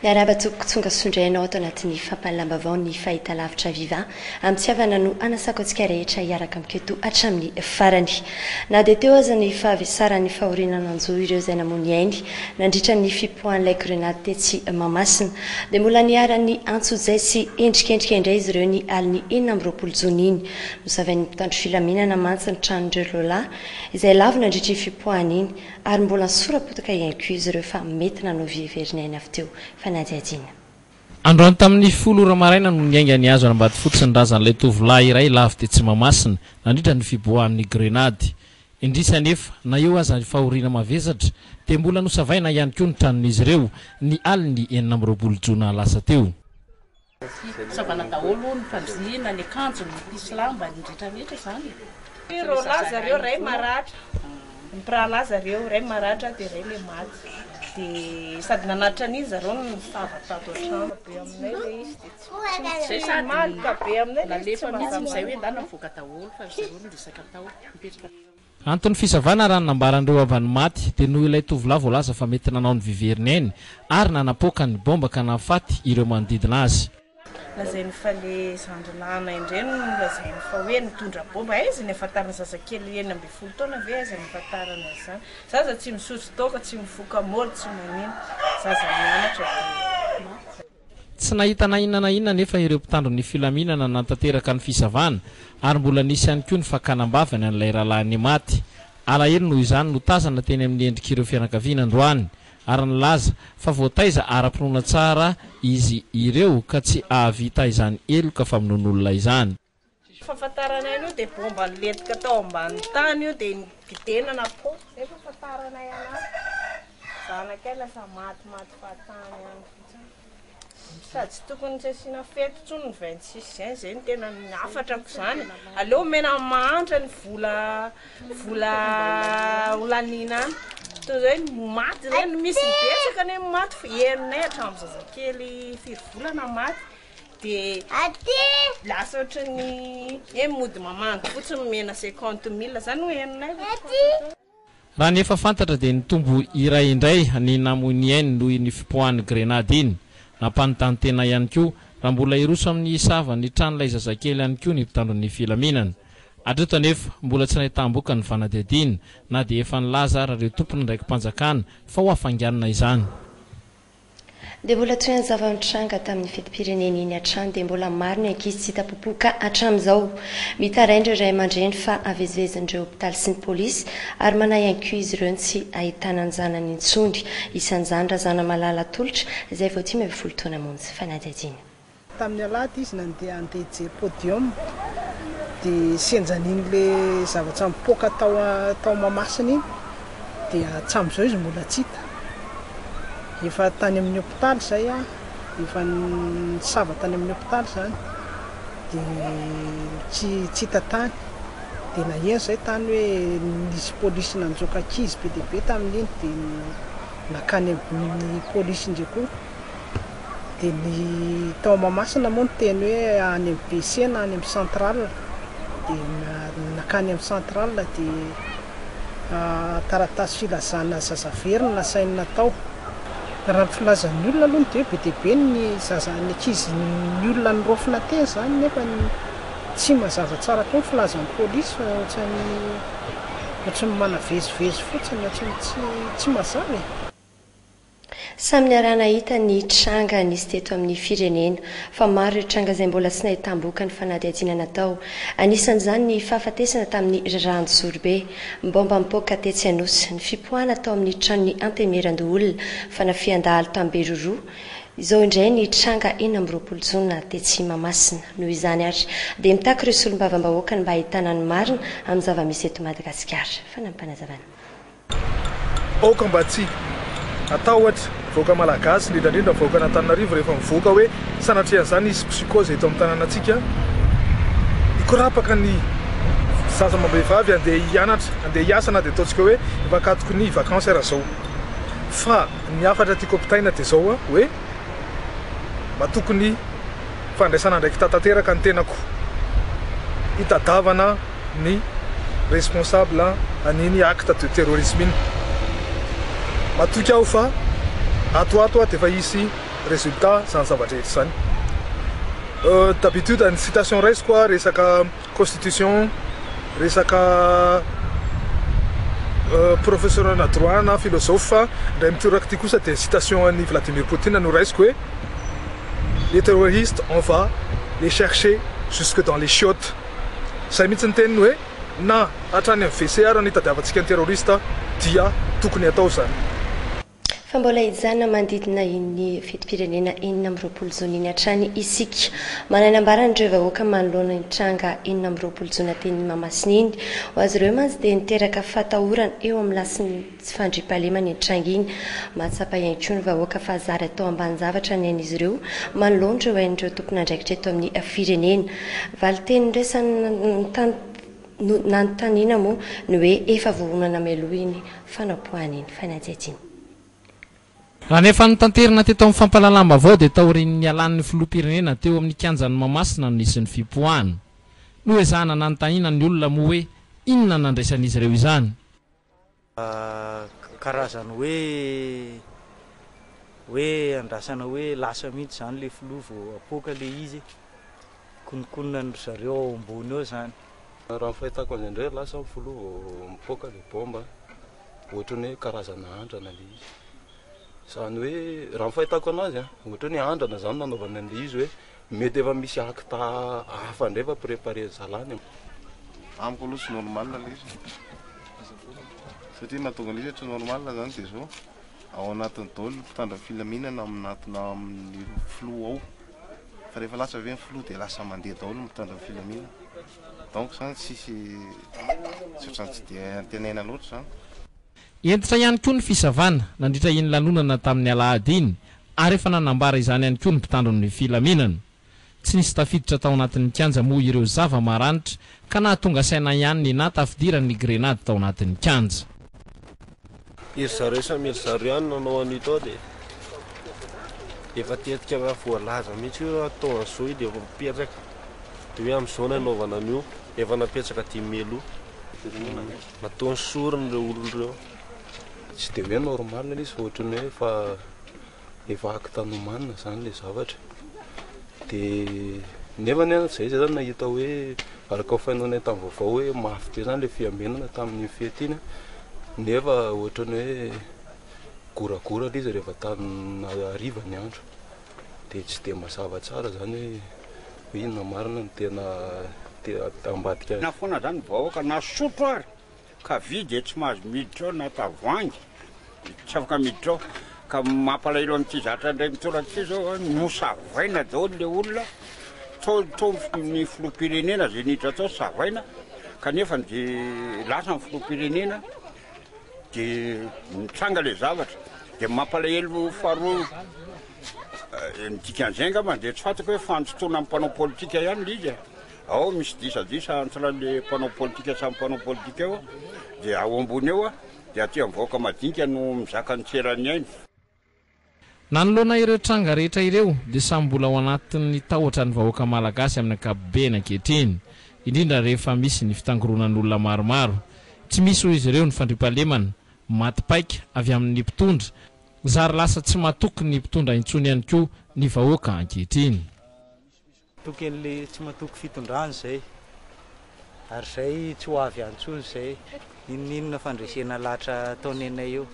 Miaraba tsonga sondrainao ato anatin'ny fampahalambavao ny fahitalavitra viva amtsiavana no anasako antsika rehetra hiaraka amiketo hatramin'ny farany. Na dia teo aza ny fahavesarany fahoriana nanjo ireo izay namony ainy nandritra ny fipohan'ilay grenady tetsy Mahamasina dia mbola niara-ny antsozay sy endrikendrika indray izy ireo ny aliny 20 jona iny nosavain'ny mpitandro filaminana mantsy ny tranondreo Lola izay lavo nandritra ny fipohana iny ary mbola sorapotaka ihany koa izy ireo fa mety nanao viheverina ainy avy teo. Androany tamin'ny 10 maraina no niainga ny azo ambady fotsiny razan'ilay tovolahy iray lavy tetsy Mahamasina nandritra ny fiboahan'ny grenady. Indrisa nefa na eo aza ny fahoriana mavesatra dia mbola nosavaina ihany koa ny tranon'izy ireo ny aliny 20 jona lasa teo. Savana daholo ny famizina ny akanjo ny islamba indritrarehetra zany. Ireo lazareo ray maratra. Mipiralaza zareo ray maratra dia ray le maty. Dia sady nanatra an'izy zareo ny sava tato an-trano be aminay le izy dia tsy malika be aminay nalefa mihitsy izay hoe ndana mivoaka daholo fa zareo no resaka tao mipetraka. Antony fisavana raha nambarandreo avany maty dia noho ilay tovolahy voalaza fa mety nanao ny viverina eny ary nanapoaka ny bomba ka nafaty ireo manodidina azy. Lazainy fa le zandrilana indreny lazainy fa hoe nitondra bomba izy ny afantarana zazakely 20 taona ve aza ny afantarana izany. Zaza tsy misotro toaka, tsy mifoka moly, tsy manino. Zaza mianatra dia tsy nahita na inona na inona nefa ireo mpitandro ny filaminana nantanteraka ny fisavana ary mbola nisy ihany koa ny fakanambavany an'ilay rahalahy maty. Alahelo noho izany no tazana teny amin'ny endrik'ireo fianakaviana androany ary nilaza fa voataiza ara-pinoana tsara izy ireo ka tsy ahavita izany eloka famonon'olona izany. Fahafantaranay io dia bomba nilentika tao ambany tany io dia nitenana po. Zay fahafantaranay anazy. Zanakay lasa maty fahatany ihany fotsiny. Sady tsy tokony tsy asiana fety intsony ny 26 izay izay no tena niafatrako izany. Aleo mena mahantra ny vola olanina any. Toy izay maty ireny misy betsaka ne maty herinay hatramin'ny zazakely 5 volana maty. Dia lasa ohatran'ny mody mamangy fotsiny mena 50,000 zany ho herinay. Raha nefa fantatra dia nitombo iray indray ny namony ainy noho ny fipohan'ny grenady iny. Nampanontany tena ihany koa raha mbola iroso amin'ny isava ny tranon'ilay zazakely ihany koa ny mpitandron'ny filaminana. Hatreto anefa mbola tsy nahitam-boka ny fanadihadiana na dia efa nilaza ary ireo tompony ndraiky mpanjakana fa ho hafanganana izany. Dia mbola toy ny zava-mitranga tamin'ny fetim-pirenena iny hatrany dia mbola maro ny ankizy tsy hita popoka hatramin'izao. Mitaraindreo iray aman-dreny fa avezivezindreo hopitaly sy ny polisy ary manahy ihany koa izy ireo tsy ahitana ny zanany intsony. Isan'izany razana malala tolotra izay vao 10 taona monjy fanadihadiana. Tamin'ny alahady izy nandeha hijery podium dia senjan'iny zavatra mipoaka tao Mahamasina iny dia hatramin'izao izy mbola tsy hita. Efa tany amin'ny hopitaly izay efa nisava tany amin'ny hopitaly izany dia tsy hita tany. Dia naheno izay tany hoe nisy polisy nanjoka ankizy be dia be tamin'iny dia nakany amin'ny polisy indray koa. Dia ny tao Mahamasina moa ny teny hoe any amin'ny BC na any amin'ny centrale. Dia nakany amin'ny centrale dia taratasy filazana zazaverina nasaina tao. Raha ny filazan'ny olona aloha dia be dia be ny ankizy ny olona nirofina teny izany nefa tsy mazava tsara koa ny filazan'ny polisy ohatrany manavezivezy fotsiny ohatrany tsy mazava. Samy niarana hita ny tranga nisy teto amin'ny firenena fa maro ireo tranga izay mbola tsy nahitam-boka ny fanadihadiana natao. Anisan'izany ny fahafatesana tamin'ny Randozorobe, bomba mipoaka tetsy Anosy, ny fipohana tao amin'ny tranon'ny Antemerandoholona fanafian-dahalo tamin'ny Beroro. Izao indray ny tranga 20 jona tetsy Mahamasina. Noho izany ary dia mitaky ireo solombavam-bahoaka mba ahitana ny marina amin'ny zava-misy eto Madagasikara. Fanampanazavana. Atao ohatra voaka malagasy indrindra voaka an'Antananarivo rehefa mivoaka hoe sanatrehan'izany isy psychose eto amin'ny tanànantsika ikorapaka ny zaza amam-behivavy andeha hianatra andeha hiasa na dia ataontsika hoe vakatoko ny vakansa era zao fa ny afatra tiako ampitaina dia zao hoe matokony fandraisana ndraiky tantanteraka ny tenako hitadavana ny responsable an'iny acte de terrorisme iny. Matoky aho fa ato dia fa isy résultat zany zavatra rehetra zany. D'habitude ny citation raisy koa resaka constitution, resaka professeur na droit na philosophe ndray mitoraka ty kosa dia citation an'i Vladimir Poutine no raisiko hoe les terroristes on va les chercher jusque dans les chiottes. Zay mihitsy ny teniny hoe na hatrany amin'ny WC ary nitadiavantsika ny terrorista dia tokony atao zany. Fa mbola hijana manodidina iny fetim-pirenena 4 zona iny hatrany isika. Mananambarana ireo vahoaka manoloana ny tranga 4 zona teny Mahamasina iny. Ho azy ireo mantsy dia niteraka fatahorana eo amin'ny lasin'ny tsy fandriam-pahalemana iny tranga iny. Mahatsapa ihany koa ny vahoaka fa zary atao ambany zavatra ny an'izy ireo manoloana ireo hain'ireo tompon'andraikitra eto amin'ny firenena. Valiteny resany nanontaniana moa ny hoe efa voahonana mialoha iny fanapoana iny fanadihadina. Raha nefa nitanterana teto amin'ny fampalalamba-bao dia taorian'ny alan'ny filoham-pirenena teo amin'ny kianjan'ny Mahamasina no nisy ny fipoahana. No hoe zana nanontaniana ny olona moa hoe inona nandraisan'izy ireo izany. Karazany hoe andrasana hoe lasa mihitsy zany le filoha vao apoaka le izy konikonina ny zareo ao ambony eo zany. Raha ny fahitako azy indray lasa ny filoha vao mipoaka le bomba ohatrany hoe karazana andrana le izy. Zany hoe raha ny fahitako anazy ohatrany andrana zany nanaovana an'le izy hoe mety efa misy acte hafa ndray efa préparé zalany. Amiko aloha tsy normal le izy satria nahatonga le izy tsy normal zany dia zao ao anatin'ny daoly mpitandra filaminana amin'ny filoha ao fa rehefa lasa avy ny filoha dia lasa mandeha daoly mpitandra filaminana. Donc zany tsisy ohatrany tsy dia tenaina loatra zany. Entitra ihany koa ny fisavana nandritra iny lanonana tamin'ny alahady iny ary efa nanambara izany ihany koa ny mpitandro ny filaminana. Tsy nisy tafiditra tao anatin'ny kianja moa ireo zava-maranitra ka nahatonga saina ihany ny natafidirany grenady tao anatin'ny kianja. Iry zareo samy zareo ihany nanao an'ito dia efa tetika voalaza mihitsy hoe atao an'izao dia efa mipetraka dia hoe amin'izao nanaovana an'io efa napetraka 10 000 nataony sorony ireo olona ireo. Tsy dia hoe normal le izy ohatrany hoe efa acte anomanina zany le zavatra. Dia nefa ny zay zany nahita hoe araka fainona tamin'ny vaovao hoe mafy be zany le fiambinana tamin'ny fety iny nefa ohatrany hoe goragora le izy rehefa tany ariva ny andro dia tsy dia mazava tsara zany hoe inona marina ny tena ambadika na foana zany vahoaka na sotro ary ka vidy tsy mahazo miditra ao na tavoangy tsy afaka miditra ao ka mampalahelo amin'ity zatra ndray mitoraka zao nosavaina daoly le olona to ny filoham-pirenena zay niditra tao savaina kanefa dia lasa ny filoham-pirenena dia mitsanga le zavatra dia mampalahelo faharoa dikan'izay ngamba dia tsy fatako hoe fanjotoana amin'ny mpanao politika ihany le izy ao misy disadisa antran'le mpanao politika samy mpanao politika eo dia ao ambony eo dia aty mivoaka madinika no mizaka ny tserany ainy. Nanoloana ireo tranga rehetra ireo dia samy mbola ao anatin'ny tahotra ny vahoaka malagasy amin'ny ankapobeny ankehitriny indrindra rehefa misy ny fitangoronan'olona maromaro. Tsy misy ho izy ireo ny fandriam-pahalemana matipaika avy amin'ny mpitondra zary lasa tsy matoky ny mpitondra intsony ihany koa ny vahoaka ankehitriny. Token'le tsy matoky fitondrany zay ary zay tsy ho avy antsony zay inona fandresena latra ataonenay eo.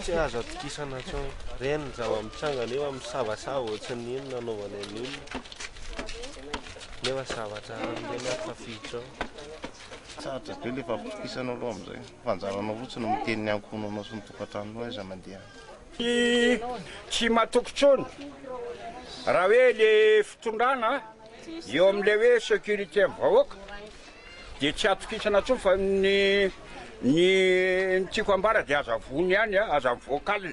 Tsy azo atokisana tsao reny zava-mitsangana eo amin'ny savasava ohatrany iny nanaovana an'olona nefa zavatra am'reny afafiditra ao. Saratra be le fampitokisana aloha amin'izay fanjarana fotsiny miteniny ankonanao sy mitokantrano aiza mandeha. Tsy matoky tsony raha hoe le fitondrana eo amin'le hoe sécurité amin'ny vahoaka dia tsy atokisana tsony fa ny tiako ambara dia aza vony ihany aza vocal.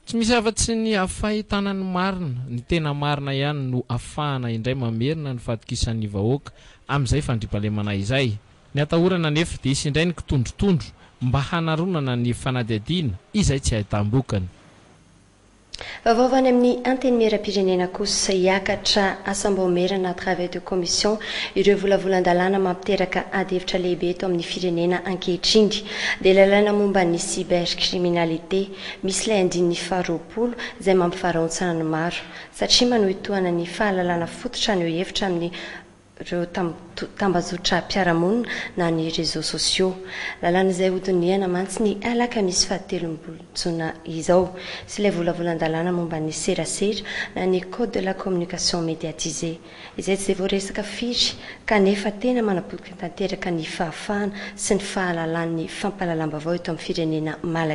Tsy misy afa-tsy ny afahitana ny marina ny tena marina ihany no afahana indray mamerina ny fatokisan'ny vahoaka amin'izay fandriam-pahalemana izay. Ny atahorana nefa dia isy indray ny kitondrotondro mba hanaronana ny fanadihadiana izay tsy ahitambokany. Vaovany amin'ny anteny miram-pirenena kosa hiakatra assemblée à travers de commission ireo volavolan-dalàna mampiteraka ady-hevitra lehibe eto amin'ny firenena ankehitriny dia lalàna momba ny cybercriminalité misy ilay andin'ny faharoapolo izay mampivarahontsana ny maro satria manohy tohana ny fahalalana fototra ny hevitra amin'ny ireo tambazotra mpiaramonina na ny réseaux sociaux lalàna izay hodinihana mantsy ny alakamisy fahatelom-bolontsona izao sy ilay volavolan-dalàna momba ny serasera na ny code de la communication médiatisée izay tsy izay voaresaka firy kanefa tena manapotika tanteraka ny fahafahana sy ny fahalalan'ny fampahalalam-baovao eto amin'ny firenena malagasy